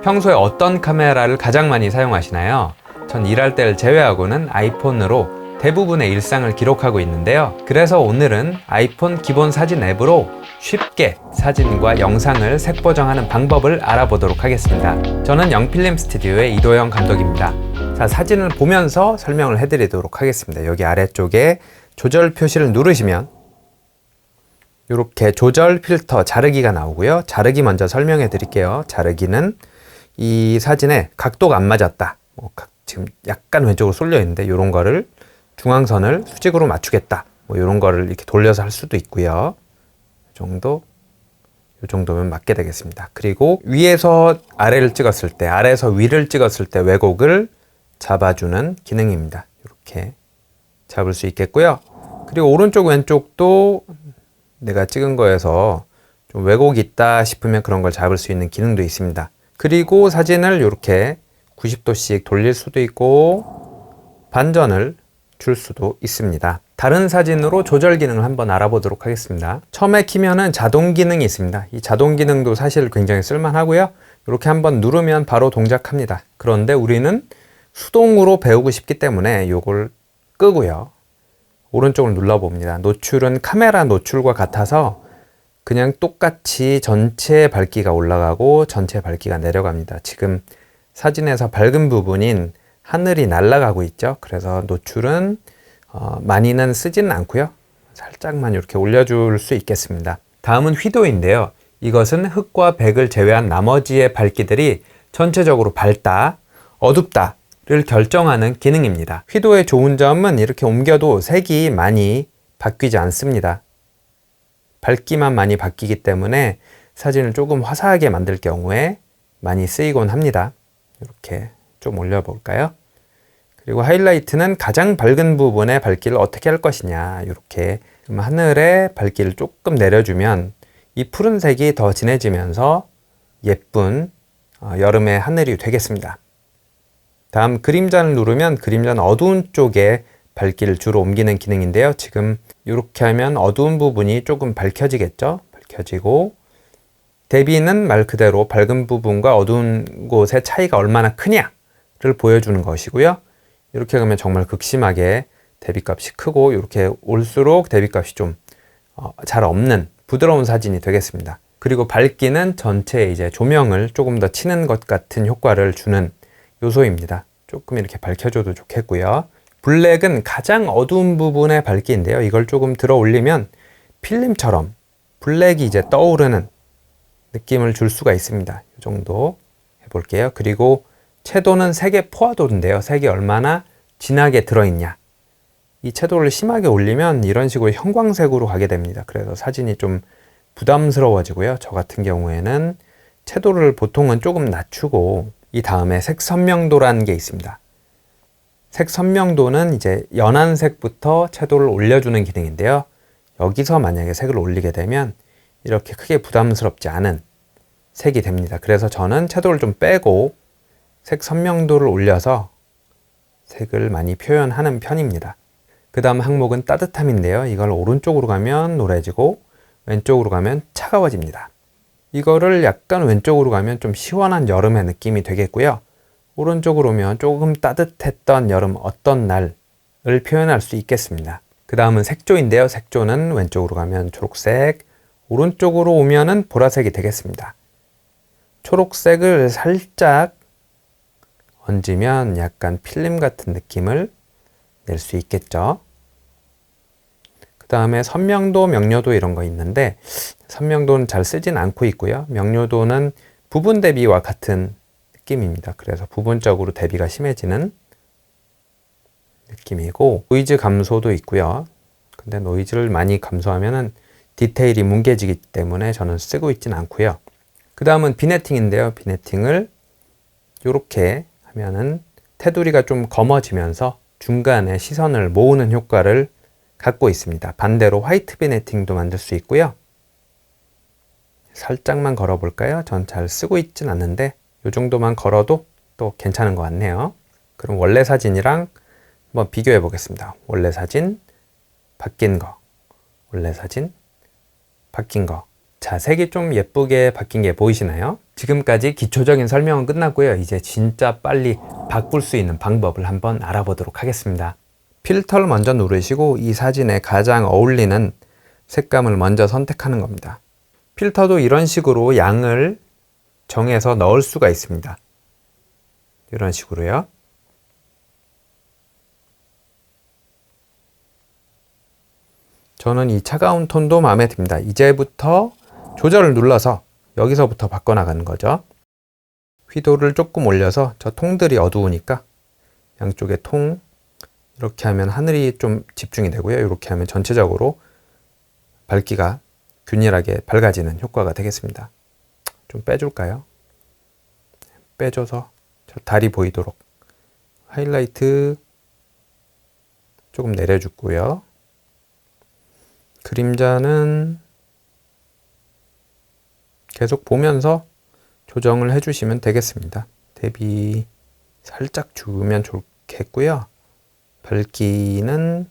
평소에 어떤 카메라를 가장 많이 사용하시나요? 전 일할 때를 제외하고는 아이폰으로 대부분의 일상을 기록하고 있는데요. 그래서 오늘은 아이폰 기본 사진 앱으로 쉽게 사진과 영상을 색보정하는 방법을 알아보도록 하겠습니다. 저는 영필름 스튜디오의 이도영 감독입니다. 자, 사진을 보면서 설명을 해드리도록 하겠습니다. 여기 아래쪽에 조절 표시를 누르시면 이렇게 조절 필터 자르기가 나오고요. 자르기 먼저 설명해 드릴게요. 자르기는 이 사진에 각도가 안 맞았다. 지금 약간 왼쪽으로 쏠려 있는데 이런 거를 중앙선을 수직으로 맞추겠다. 이런 거를 이렇게 돌려서 할 수도 있고요. 이 정도면 맞게 되겠습니다. 그리고 위에서 아래를 찍었을 때, 아래에서 위를 찍었을 때 왜곡을 잡아주는 기능입니다. 이렇게 잡을 수 있겠고요. 그리고 오른쪽 왼쪽도 내가 찍은 거에서 좀 왜곡이 있다 싶으면 그런 걸 잡을 수 있는 기능도 있습니다. 그리고 사진을 이렇게 90도씩 돌릴 수도 있고 반전을 줄 수도 있습니다. 다른 사진으로 조절 기능을 한번 알아보도록 하겠습니다. 처음에 키면은 자동 기능이 있습니다. 이 자동 기능도 사실 굉장히 쓸만하고요. 이렇게 한번 누르면 바로 동작합니다. 그런데 우리는 수동으로 배우고 싶기 때문에 이걸 끄고요. 오른쪽을 눌러봅니다. 노출은 카메라 노출과 같아서 그냥 똑같이 전체 밝기가 올라가고 전체 밝기가 내려갑니다. 지금 사진에서 밝은 부분인 하늘이 날아가고 있죠. 그래서 노출은 많이는 쓰지는 않고요. 살짝만 이렇게 올려줄 수 있겠습니다. 다음은 휘도인데요. 이것은 흑과 백을 제외한 나머지의 밝기들이 전체적으로 밝다, 어둡다를 결정하는 기능입니다. 휘도의 좋은 점은 이렇게 옮겨도 색이 많이 바뀌지 않습니다. 밝기만 많이 바뀌기 때문에 사진을 조금 화사하게 만들 경우에 많이 쓰이곤 합니다. 이렇게 좀 올려볼까요? 그리고 하이라이트는 가장 밝은 부분의 밝기를 어떻게 할 것이냐. 이렇게 하늘의 밝기를 조금 내려주면 이 푸른색이 더 진해지면서 예쁜 여름의 하늘이 되겠습니다. 다음 그림자를 누르면 그림자는 어두운 쪽에 밝기를 주로 옮기는 기능인데요. 지금 이렇게 하면 어두운 부분이 조금 밝혀지겠죠. 밝혀지고 대비는 말 그대로 밝은 부분과 어두운 곳의 차이가 얼마나 크냐를 보여주는 것이고요. 이렇게 하면 정말 극심하게 대비값이 크고 이렇게 올수록 대비값이 좀 잘 없는 부드러운 사진이 되겠습니다. 그리고 밝기는 전체에 이제 조명을 조금 더 치는 것 같은 효과를 주는 요소입니다. 조금 이렇게 밝혀줘도 좋겠고요. 블랙은 가장 어두운 부분의 밝기인데요. 이걸 조금 들어 올리면 필름처럼 블랙이 이제 떠오르는 느낌을 줄 수가 있습니다. 이 정도 해볼게요. 그리고 채도는 색의 포화도인데요. 색이 얼마나 진하게 들어있냐. 이 채도를 심하게 올리면 이런 식으로 형광색으로 가게 됩니다. 그래서 사진이 좀 부담스러워지고요. 저 같은 경우에는 채도를 보통은 조금 낮추고 이 다음에 색 선명도라는 게 있습니다. 색 선명도는 이제 연한 색부터 채도를 올려주는 기능인데요. 여기서 만약에 색을 올리게 되면 이렇게 크게 부담스럽지 않은 색이 됩니다. 그래서 저는 채도를 좀 빼고 색 선명도를 올려서 색을 많이 표현하는 편입니다. 그 다음 항목은 따뜻함인데요. 이걸 오른쪽으로 가면 노래지고 왼쪽으로 가면 차가워집니다. 이거를 약간 왼쪽으로 가면 좀 시원한 여름의 느낌이 되겠고요. 오른쪽으로 오면 조금 따뜻했던 여름 어떤 날을 표현할 수 있겠습니다. 그 다음은 색조인데요. 색조는 왼쪽으로 가면 초록색, 오른쪽으로 오면은 보라색이 되겠습니다. 초록색을 살짝 얹으면 약간 필름 같은 느낌을 낼 수 있겠죠. 그 다음에 선명도, 명료도 이런 거 있는데 선명도는 잘 쓰진 않고 있고요. 명료도는 부분 대비와 같은 느낌입니다. 그래서 부분적으로 대비가 심해지는 느낌이고 노이즈 감소도 있고요. 근데 노이즈를 많이 감소하면은 디테일이 뭉개지기 때문에 저는 쓰고 있진 않고요. 그 다음은 비네팅인데요. 비네팅을 이렇게 하면은 테두리가 좀 검어지면서 중간에 시선을 모으는 효과를 갖고 있습니다. 반대로 화이트 비네팅도 만들 수 있고요. 살짝만 걸어 볼까요? 전 잘 쓰고 있진 않는데 이 정도만 걸어도 또 괜찮은 것 같네요. 그럼 원래 사진이랑 한번 비교해 보겠습니다. 원래 사진, 바뀐 거, 원래 사진, 바뀐 거. 자, 색이 좀 예쁘게 바뀐 게 보이시나요? 지금까지 기초적인 설명은 끝났고요. 이제 진짜 빨리 바꿀 수 있는 방법을 한번 알아보도록 하겠습니다. 필터를 먼저 누르시고 이 사진에 가장 어울리는 색감을 먼저 선택하는 겁니다. 필터도 이런 식으로 양을 정해서 넣을 수가 있습니다. 이런 식으로요. 저는 이 차가운 톤도 마음에 듭니다. 이제부터 조절을 눌러서 여기서부터 바꿔나가는 거죠. 휘도를 조금 올려서 저 통들이 어두우니까 양쪽에 통 이렇게 하면 하늘이 좀 집중이 되고요. 이렇게 하면 전체적으로 밝기가 균일하게 밝아지는 효과가 되겠습니다. 좀 빼줄까요? 빼줘서 저 달이 보이도록 하이라이트 조금 내려주고요. 그림자는 계속 보면서 조정을 해주시면 되겠습니다. 대비 살짝 주면 좋겠고요. 밝기는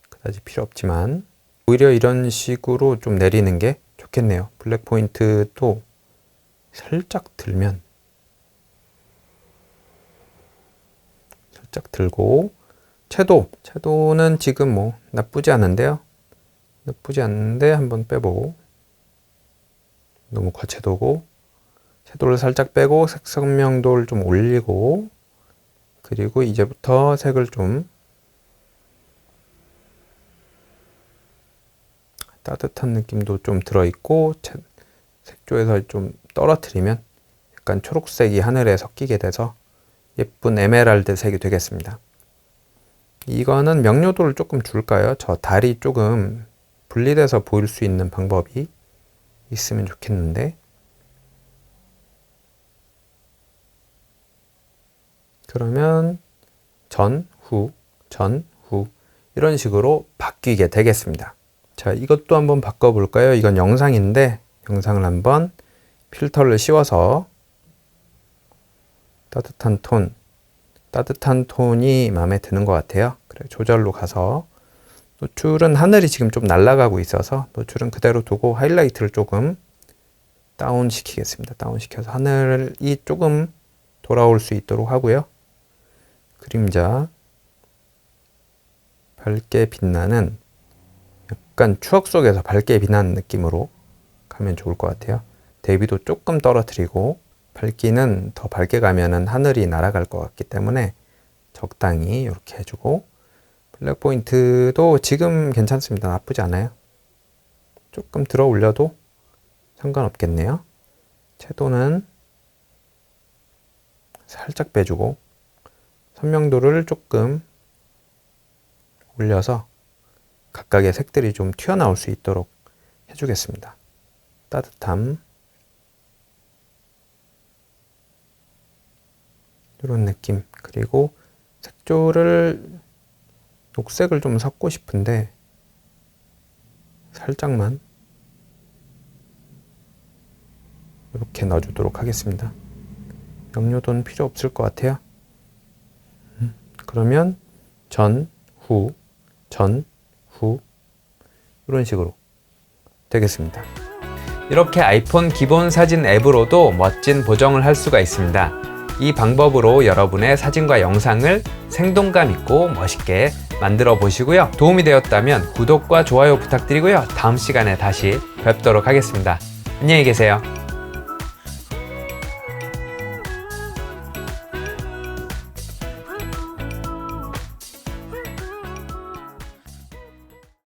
그다지 필요 없지만 오히려 이런 식으로 좀 내리는 게 좋겠네요. 블랙 포인트도 살짝 들면 살짝 들고 채도는 지금 뭐 나쁘지 않은데 한번 빼보고 너무 과채도고 채도를 살짝 빼고 색 선명도를 좀 올리고 그리고 이제부터 색을 좀 따뜻한 느낌도 좀 들어있고 색조에서 좀 떨어뜨리면 약간 초록색이 하늘에 섞이게 돼서 예쁜 에메랄드 색이 되겠습니다. 이거는 명료도를 조금 줄까요? 저 달이 조금 분리돼서 보일 수 있는 방법이 있으면 좋겠는데 그러면 전, 후 이런 식으로 바뀌게 되겠습니다. 자, 이것도 한번 바꿔볼까요? 이건 영상인데 영상을 한번 필터를 씌워서 따뜻한 톤이 마음에 드는 것 같아요. 그래, 조절로 가서 노출은 하늘이 지금 좀 날아가고 있어서 노출은 그대로 두고 하이라이트를 조금 다운 시키겠습니다. 다운시켜서 하늘이 조금 돌아올 수 있도록 하고요. 그림자 밝게 빛나는 약간 추억 속에서 밝게 빛나는 느낌으로 가면 좋을 것 같아요. 대비도 조금 떨어뜨리고 밝기는 더 밝게 가면은 하늘이 날아갈 것 같기 때문에 적당히 이렇게 해주고 블랙 포인트도 지금 괜찮습니다. 나쁘지 않아요. 조금 들어 올려도 상관없겠네요. 채도는 살짝 빼주고 선명도를 조금 올려서 각각의 색들이 좀 튀어나올 수 있도록 해주겠습니다. 따뜻함 이런 느낌. 그리고 색조를 녹색을 좀 섞고 싶은데 살짝만 이렇게 넣어주도록 하겠습니다. 명료도는 필요 없을 것 같아요. 그러면 전, 후 이런 식으로 되겠습니다. 이렇게 아이폰 기본 사진 앱으로도 멋진 보정을 할 수가 있습니다. 이 방법으로 여러분의 사진과 영상을 생동감 있고 멋있게 만들어 보시고요. 도움이 되었다면 구독과 좋아요 부탁드리고요. 다음 시간에 다시 뵙도록 하겠습니다. 안녕히 계세요.